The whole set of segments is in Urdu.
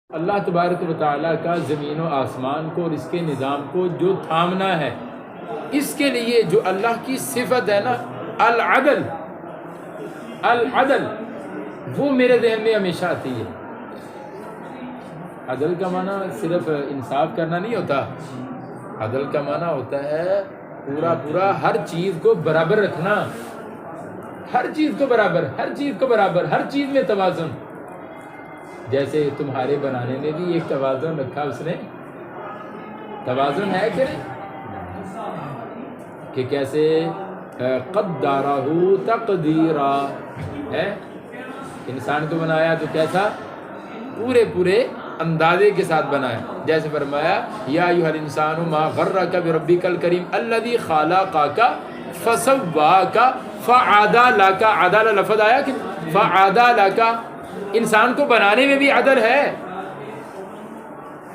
اللہ تبارک و تعالیٰ کا زمین و آسمان کو اور اس کے نظام کو جو تھامنا ہے، اس کے لیے جو اللہ کی صفت ہے نا العدل، العدل وہ میرے ذہن میں ہمیشہ آتی ہے۔ عدل کا معنی صرف انصاف کرنا نہیں ہوتا، عدل کا معنی ہوتا ہے پورا ہر چیز کو برابر رکھنا، ہر چیز کو برابر، ہر چیز کو برابر، ہر چیز میں توازن۔ جیسے تمہارے بنانے میں بھی ایک توازن رکھا اس نے، توازن ہے کہ نہیں؟ کہ کیسے قدرہ تقدیرا ہے، انسان کو بنایا تو کیسا پورے اندازے کے ساتھ بنایا، جیسے فرمایا یا ایھا الانسان ما غرک بربک الکریم الذی خلقک فسواک فعدلک، عدل لفظ آیا کہ فعدلک، انسان کو بنانے میں بھی عدل ہے،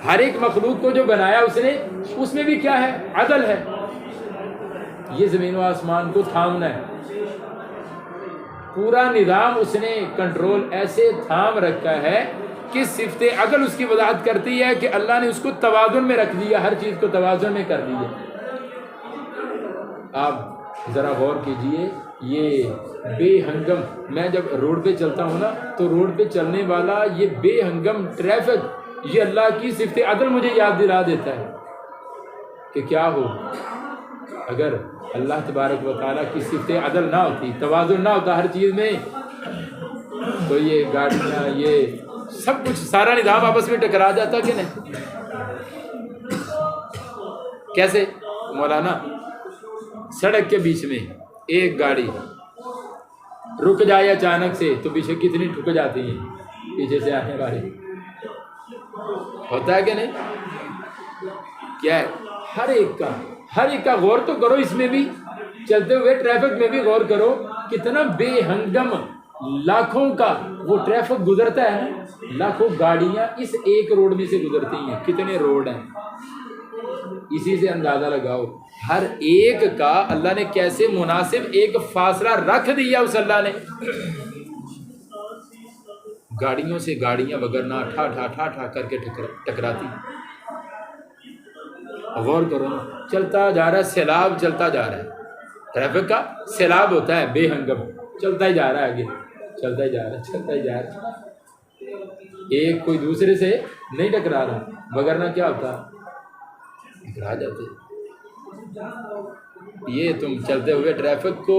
ہر ایک مخلوق کو جو بنایا اس نے، اس میں بھی کیا ہے؟ عدل ہے۔ یہ زمین و آسمان کو تھامنا ہے، پورا نظام اس نے کنٹرول ایسے تھام رکھا ہے کہ صفت عدل اس کی وضاحت کرتی ہے کہ اللہ نے اس کو توازن میں رکھ دیا، ہر چیز کو توازن میں کر دیا۔ آپ ذرا غور کیجئے، یہ بے ہنگم، میں جب روڈ پہ چلتا ہوں نا تو روڈ پہ چلنے والا یہ بے ہنگم ٹریفک، یہ اللہ کی صفت عدل مجھے یاد دلا دیتا ہے کہ کیا ہو اگر اللہ تبارک و تعالیٰ کی صفت عدل نہ ہوتی، توازن نہ ہوتا ہر چیز میں، تو یہ گاڑیاں، یہ سب کچھ، سارا نظام آپس میں ٹکرا جاتا کہ نہیں؟ کیسے مولانا؟ سڑک کے بیچ میں ایک گاڑی رک جائے اچانک سے تو پیچھے کتنی ٹھک جاتی ہیں، پیچھے سے آنے والی، ہوتا ہے کہ نہیں؟ کیا ہے؟ ہر ایک کا غور تو کرو، اس میں بھی چلتے ہوئے ٹریفک میں بھی غور کرو، کتنا بے ہنگم، لاکھوں کا وہ ٹریفک گزرتا ہے، لاکھوں گاڑیاں اس ایک روڈ میں سے گزرتی ہیں، کتنے روڈ ہیں، اسی سے اندازہ لگاؤ ہر ایک کا اللہ نے کیسے مناسب ایک فاصلہ رکھ دیا اس اللہ نے۔ گاڑیوں سے گاڑیاں وگرنا ٹھا ٹھا کر کے ٹکراتی، غور کرو، چلتا جا رہا ہے، سیلاب چلتا جا رہا ہے، ٹریفک کا سیلاب ہوتا ہے بے ہنگم، چلتا ہی جا رہا ہے، آگے چلتا ہی جا رہا ہے، ایک کوئی دوسرے سے نہیں ٹکرا رہا، وگرنا کیا ہوتا؟ ٹکرا جاتے۔ یہ تم چلتے ہوئے ٹریفک کو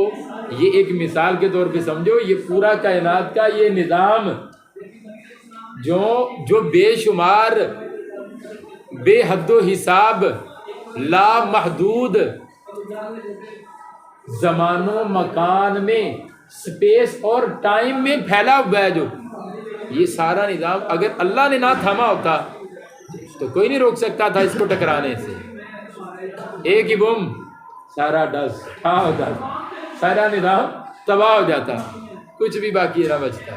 یہ ایک مثال کے طور پہ سمجھو، یہ پورا کائنات کا یہ نظام جو بے شمار، بے حد و حساب، لا محدود زمان و مکان میں، سپیس اور ٹائم میں پھیلا ہوا ہے، جو یہ سارا نظام اگر اللہ نے نہ تھاما ہوتا تو کوئی نہیں روک سکتا تھا اس کو ٹکرانے سے، ایک ہی بم سارا ڈس ٹھا ہوتا، سارا نظام تباہ ہو جاتا، کچھ بھی باقی نہ بچتا۔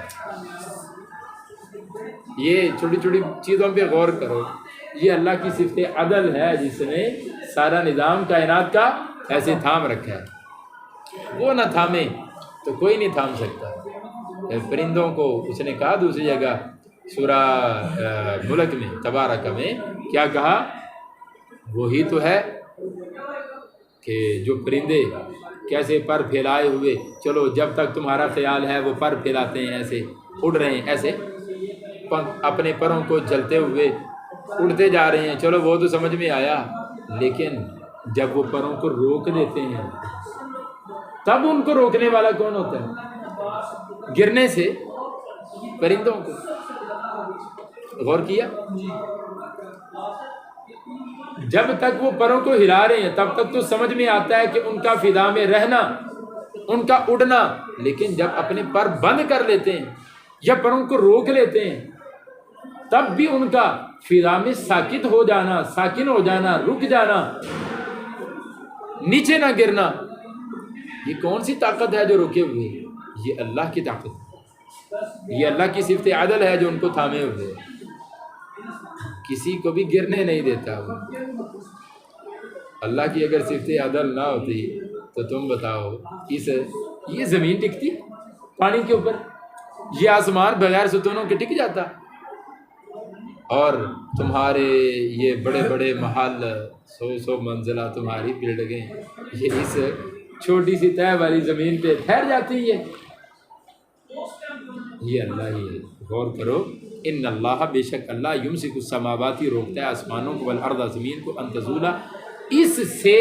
یہ چھوٹی چھوٹی چیزوں پہ غور کرو، یہ اللہ کی صفت عدل ہے جس نے سارا نظام کائنات کا ایسے تھام رکھا ہے، وہ نہ تھامے تو کوئی نہیں تھام سکتا۔ پرندوں کو اس نے کہا دوسری جگہ سورہ ملک میں تبارک میں کیا کہا؟ وہی تو ہے کہ جو پرندے کیسے پر پھیلائے ہوئے، چلو جب تک تمہارا خیال ہے وہ پر پھیلاتے ہیں، ایسے اڑ رہے ہیں، ایسے اپنے پروں کو چلتے ہوئے اڑتے جا رہے ہیں، چلو وہ تو سمجھ میں آیا، لیکن جب وہ پروں کو روک دیتے ہیں تب ان کو روکنے والا کون ہوتا ہے؟ گرنے سے پرندوں کو غور کیا؟ جب تک وہ پروں کو ہلا رہے ہیں تب تک تو سمجھ میں آتا ہے کہ ان کا فضا میں رہنا، ان کا اڑنا، لیکن جب اپنے پر بند کر لیتے ہیں یا پروں کو روک لیتے ہیں تب بھی ان کا فضا میں ساکن ہو جانا، رک جانا، نیچے نہ گرنا، یہ کون سی طاقت ہے جو روکے ہوئے؟ یہ اللہ کی طاقت ہے، یہ اللہ کی صفت عدل ہے جو ان کو تھامے ہوئے، کسی کو بھی گرنے نہیں دیتا وہ۔ اللہ کی اگر صفت عدل نہ ہوتی تو تم بتاؤ یہ زمین ٹکتی پانی کے اوپر؟ یہ آسمان بغیر ستونوں کے ٹک جاتا؟ اور تمہارے یہ بڑے بڑے محل 100 منزلہ تمہاری بلڈنگیں یہ اس چھوٹی سی طے والی زمین پہ ٹھہر جاتی ہے. یہ اللہ ہی ہے. غور کرو. ان اللہ بے شک اللہ یمسک السماواتی روکتا ہے آسمانوں کو والارض زمین کو ان تزولا اس سے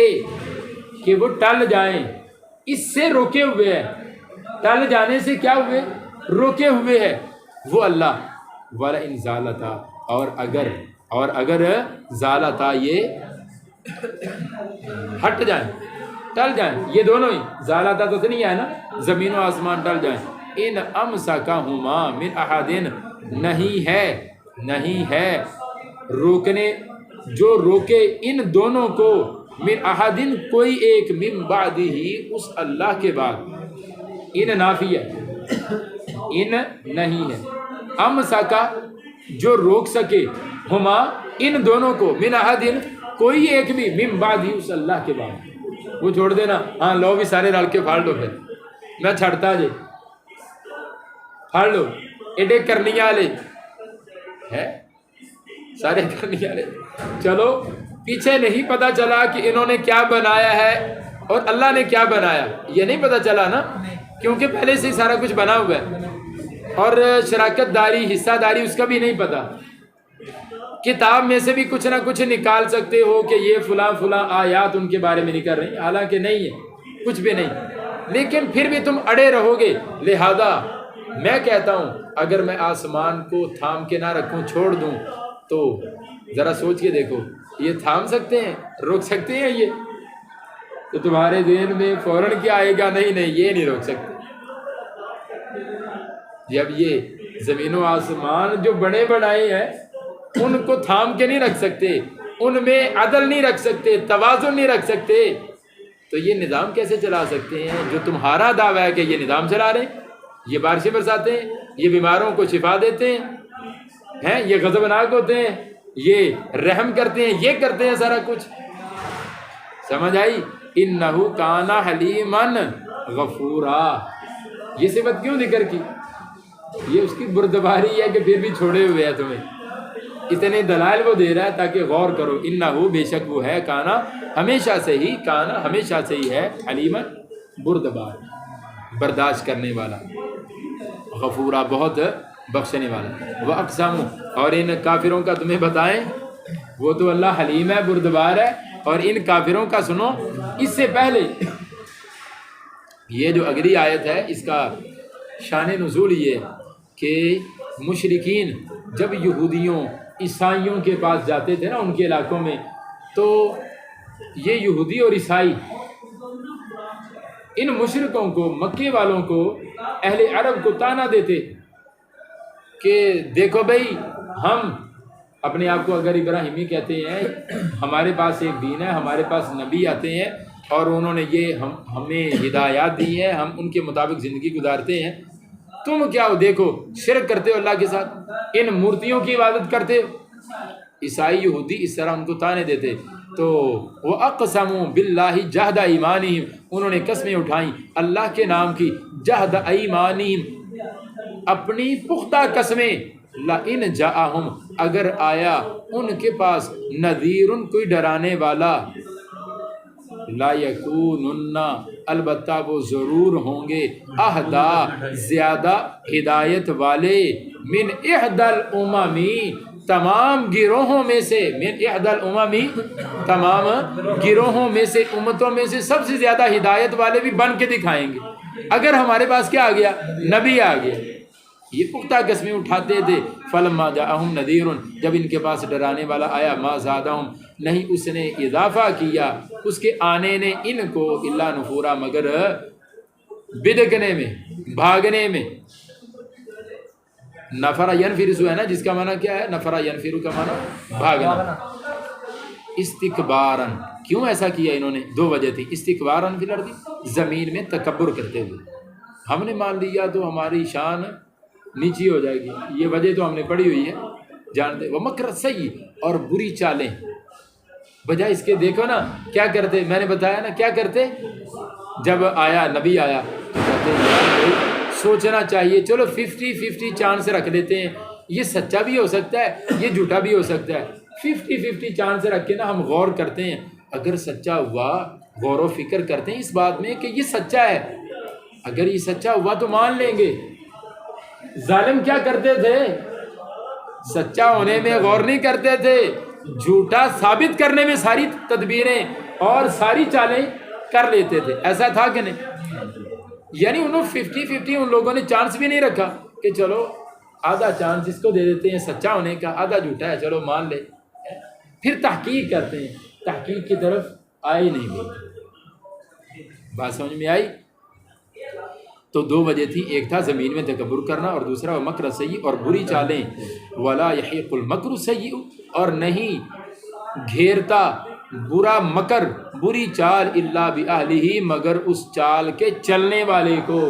کہ وہ ٹل جائیں. اس سے روکے ہوئے ہیں. ٹل جانے سے کیا ہوئے؟ روکے ہوئے ہے وہ اللہ. وَلَئِنْ زَالَتَا اور اگر زالتا یہ ہٹ جائیں ٹل جائیں. یہ دونوں ہی زالتا تو نہیں ہے نا زمین و آسمان ٹل جائیں. ان امسکہما من احد نہیں ہے روکنے جو روکے ان دونوں کو من احد کوئی ایک من بعد ہی اس اللہ کے بعد. ان نافی ہے ان نہیں ہے. امسکا جو روک سکے ہما ان دونوں کو من احد کوئی ایک بھی من بعد ہی اس اللہ کے بعد. وہ چھوڑ دینا ہاں لو بھی سارے رل کے پھاڑ لو پھر میں چھڑتا جے پھاڑ لو ایڈے کرنی والے ہے سارے کرنی والے. چلو پیچھے نہیں پتا چلا کہ انہوں نے کیا بنایا ہے اور اللہ نے کیا بنایا. یہ نہیں پتا چلا نا کیونکہ پہلے سے ہی سارا کچھ بنا ہوا ہے. اور شراکت داری حصہ داری اس کا بھی نہیں پتا. کتاب میں سے بھی کچھ نہ کچھ نکال سکتے ہو کہ یہ فلاں آیات ان کے بارے میں نہیں کر رہی حالانکہ نہیں ہے کچھ بھی نہیں. لیکن پھر بھی تم اڑے رہو گے. لہذا میں کہتا ہوں اگر میں آسمان کو تھام کے نہ رکھوں چھوڑ دوں تو ذرا سوچ کے دیکھو یہ تھام سکتے ہیں روک سکتے ہیں؟ یہ تو تمہارے ذہن میں فوراً کیا آئے گا؟ نہیں یہ نہیں روک سکتے. جب یہ زمین و آسمان جو بڑے بڑائے ہیں ان کو تھام کے نہیں رکھ سکتے ان میں عدل نہیں رکھ سکتے توازن نہیں رکھ سکتے تو یہ نظام کیسے چلا سکتے ہیں جو تمہارا دعویٰ ہے کہ یہ نظام چلا رہے ہیں؟ یہ بارشیں برساتے ہیں یہ بیماروں کو شفا دیتے ہیں یہ غضبناک ہوتے ہیں یہ رحم کرتے ہیں یہ کرتے ہیں سارا کچھ. سمجھ آئی؟ انہ کان حلیما غفورا. یہ صفت کیوں ذکر کی؟ یہ اس کی بردباری ہے کہ پھر بھی چھوڑے ہوئے ہیں تمہیں. اتنے دلائل وہ دے رہا ہے تاکہ غور کرو. انہ بے شک وہ ہے کانا ہمیشہ سے ہی ہے حلیما بردبار برداشت کرنے والا غفورا بہت بخشنے والا. وہ اقسام اور ان کافروں کا تمہیں بتائیں وہ تو اللہ حلیم ہے بردبار ہے. اور ان کافروں کا سنو اس سے پہلے یہ جو اگلی آیت ہے اس کا شان نزول یہ کہ مشرکین جب یہودیوں عیسائیوں کے پاس جاتے تھے نا ان کے علاقوں میں تو یہ یہودی اور عیسائی ان مشرکوں کو مکے والوں کو اہل عرب کو طعنہ دیتے کہ دیکھو بھائی ہم اپنے آپ کو اگر ابراہیمی کہتے ہیں ہمارے پاس ایک دین ہے ہمارے پاس نبی آتے ہیں اور انہوں نے یہ ہمیں ہدایات دی ہیں ہم ان کے مطابق زندگی گزارتے ہیں. تم کیا ہو دیکھو شرک کرتے ہو اللہ کے ساتھ ان مورتیوں کی عبادت کرتے ہو. عیسائی یہودی اس طرح ان کو طعنے دیتے. تو وہ اقسموا باللہ جہد ایمانہم انہوں نے قسمیں اٹھائیں اللہ کے نام کی جہد ایمانہم اپنی پختہ قسمیں. لئن جاءہم اگر آیا ان کے پاس نذیر کوئی ڈرانے والا لا یکونن البتہ وہ ضرور ہوں گے اہدا زیادہ ہدایت والے من احدى الامم تمام گروہوں میں سے من احدى الامم تمام گروہوں میں سے امتوں میں سے سب سے زیادہ ہدایت والے بھی بن کے دکھائیں گے اگر ہمارے پاس کیا آ گیا نبی آ گیا. یہ پختہ قسمیں اٹھاتے تھے. فلما جاءہم نذیر جب ان کے پاس ڈرانے والا آیا ما زادہم نہیں اس نے اضافہ کیا اس کے آنے نے ان کو الا نفورا مگر بدکنے میں بھاگنے میں. نفر ینفر ہے نا جس کا معنی کیا ہے نفر ینفر کا معنی بھاگنا. استکبارن کیوں ایسا کیا انہوں نے؟ دو وجہ تھی. استکبارن فی الارض زمین میں تکبر کرتے ہوئے ہم نے مان لیا تو ہماری شان نیچی ہو جائے گی. یہ وجہ تو ہم نے پڑھی ہوئی ہے جانتے. وہ مکر سیء اور بری چالیں بجائے اس کے دیکھو نا کیا کرتے. میں نے بتایا نا کیا کرتے جب آیا نبی آیا تو کہتے سوچنا چاہیے چلو 50-50 چانس رکھ دیتے ہیں یہ سچا بھی ہو سکتا ہے، یہ جھوٹا بھی ہو سکتا ہے، 50-50 چانس رکھ کے نا ہم غور کرتے ہیں، اگر سچا ہوا غور و فکر کرتے ہیں اس بات میں کہ یہ سچا ہے، اگر یہ سچا ہوا تو مان لیں گے۔ ظالم کیا کرتے تھے؟ سچا ہونے میں غور نہیں کرتے تھے، جھوٹا ثابت کرنے میں ساری تدبیریں اور ساری چالیں کر لیتے تھے۔ ایسا تھا کہ نہیں؟ یعنی انہوں 50-50 ان لوگوں نے چانس بھی نہیں رکھا کہ چلو آدھا چانس اس کو دے دیتے ہیں سچا ہونے کا، آدھا جھوٹا ہے چلو مان لے، پھر تحقیق کرتے ہیں، تحقیق کی طرف آئے نہیں بھی۔ بات سمجھ میں آئی؟ تو دو وجہ تھی، ایک تھا زمین میں تکبر کرنا، اور دوسرا مکر سیء، اور بری چالیں، ولا یحیق المکر السیء، اور نہیں گھیرتا برا مکر بری چال الا باہلہ، مگر اس چال کے چلنے والے کو۔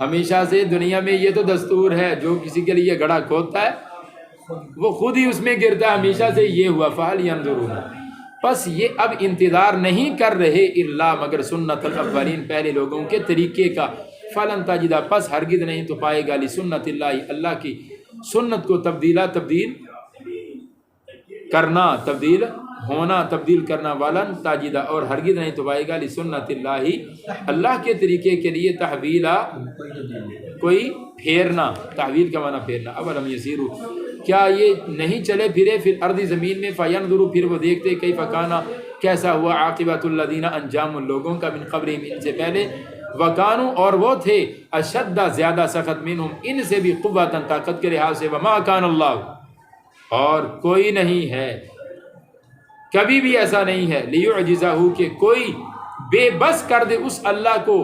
ہمیشہ سے دنیا میں یہ تو دستور ہے، جو کسی کے لیے گڑھا کھودتا ہے وہ خود ہی اس میں گرتا ہے، ہمیشہ سے یہ ہوا۔ فہل ینظرون، پس یہ اب انتظار نہیں کر رہے الا مگر سنت الاولین، پہلے لوگوں کے طریقے کا۔ فلن تجد، پس ہرگز نہیں تو پائے گا، لسنت اللہ، اللہ کی سنت کو تبدیل کرنا، تبدیل ہونا، تبدیل کرنا، ولن تجد، اور ہرگز نہیں تو پائے گا، لسنت اللہ، اللہ کے طریقے کے لیے تحویلا، کوئی پھیرنا۔ تحویل کا معنی پھیرنا۔ اولم یسیروا، کیا یہ نہیں چلے پھرے فی الارض، زمین میں، فینظروا، پھر وہ دیکھتے، کیف کان، کیسا ہوا، عاقبۃ الذین، انجام ان لوگوں کا، من قبلہم، ان سے پہلے، وکانوا، اور وہ تھے، اشد، زیادہ سخت، منہم، ان سے بھی، قوۃ، طاقت کے لحاظ سے، وما کان اللہ، اور کوئی نہیں ہے، کبھی بھی ایسا نہیں ہے، لیعجزہ، کہ کوئی بے بس کر دے اس اللہ کو،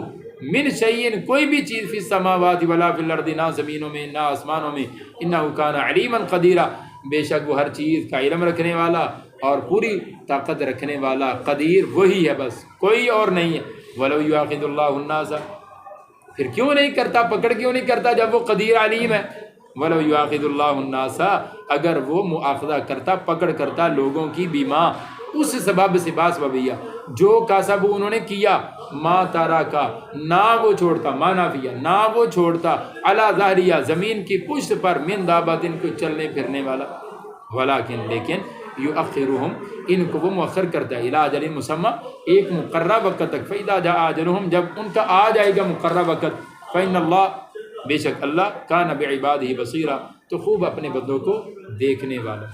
من شیئن، کوئی بھی چیز، فی السماوات ولا فی الارض، نہ زمینوں میں نہ آسمانوں میں، انہ کان علیما قدیرا، بے شک وہ ہر چیز کا علم رکھنے والا اور پوری طاقت رکھنے والا، قدیر وہی ہے، بس کوئی اور نہیں ہے۔ ولو یؤاخذ اللہ الناس، پھر کیوں نہیں کرتا، پکڑ کیوں نہیں کرتا جب وہ قدیر علیم ہے؟ ولو یؤاخذ اللہ الناس، اگر وہ مؤاخذہ کرتا، پکڑ کرتا لوگوں کی، بیما، اس سبب سے، باسببیہ، جو کاسب انہوں نے کیا، ما تارا کا، نہ وہ چھوڑتا، ما نافیہ، نہ وہ چھوڑتا، علی ظہریہ، زمین کی پشت پر، من دابت، ان کو چلنے پھرنے والا، ولیکن، لیکن، یؤخرہم، ان کو وہ مؤخر کرتا ہے، الی اجل مسمی، ایک مقررہ وقت تک، فاذا جاء اجلہم، جب ان کا آ جائے گا مقررہ وقت، فإن اللہ، بے شک اللہ، کان بعبادہ بصیرا، تو خوب اپنے بندوں کو دیکھنے والا۔